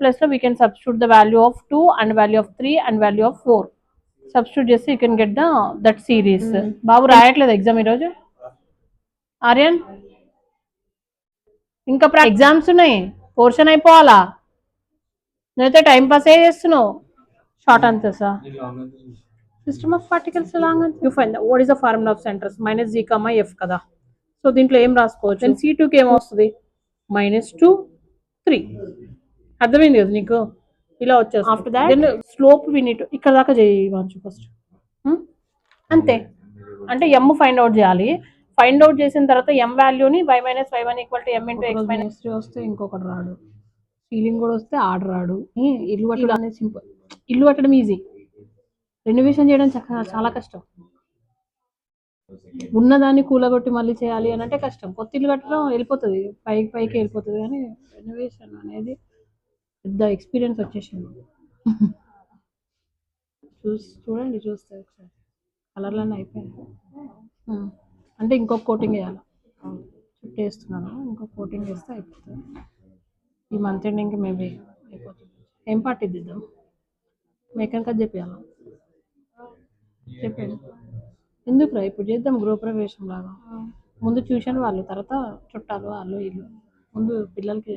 Plus లో we can substitute the value of 2 and value of 3 and value of 4 substitute చేస్తే you can get the that series. బాబు రాయట్లేదు exam ఈరోజు ఆర్యన్, ఇంకా exams ఉన్నాయి, portion అయిపోవాలా, నేనైతే టైం పాస్ చేస్తున్నావు. షార్ట్ ఆన్సర్సా? System of particles long you find what is the formula of centres minus G comma F కదా. సో దీంట్లో ఏం రాసుకోవచ్చు? దెన్ C2కి ఏమొస్తుంది? -2 3. అర్థమైంది కదా నీకు? ఇలా వచ్చేస్తుంది. ఆఫ్టర్ దాట్ దెన్ స్లోప్ వినిట్ ఇక్కడ దాకా చేయవచ్చు ఫస్ట్. అంతే, అంటే ఎమ్ ఫైండ్ అవుట్ చేయాలి. ఫైండ్ అవుట్ చేసిన తర్వాత ఎం వాల్యూని y - y1 = m × x - వస్తే ఇంకొకటి రాడు, సీలింగ్ కూడా వస్తే ఆర్డర్ రాడు. ఇల్లు కట్టడం అనేది సింపుల్, ఇల్లు కట్టడం ఈజీ, రెనోవేషన్ చేయడం చాలా కష్టం. ఉన్నదాన్ని కూలగొట్టి మళ్ళీ చేయాలి అని అంటే కష్టం. కొత్త ఇల్లు కట్టడం వెళ్ళిపోతుంది, పైకి వెళ్ళిపోతుంది, కానీ రెనోవేషన్ అనేది పెద్ద ఎక్స్పీరియన్స్ వచ్చేసింది. చూడండి, చూస్తే ఒకసారి కలర్లన్నీ అయిపోయాయి. అంటే ఇంకొక కోటింగ్ వేయాలి, చుట్టూ వేస్తున్నాను, ఇంకొక కోటింగ్ వేస్తే అయిపోతుంది. ఈ మంత్ ఎండింగ్కి మేబీ అయిపోతుంది. ఏం పార్టీ దిద్దాం? మేకన్ కట్ చెప్పాను, చెప్పాను ఎందుకురా ఇప్పుడు చేద్దాం గృహప్రవేశం లాగా. ముందు ట్యూషన్ వాళ్ళు, తర్వాత చుట్టాలు వాళ్ళు ఇల్లు, ముందు పిల్లలకి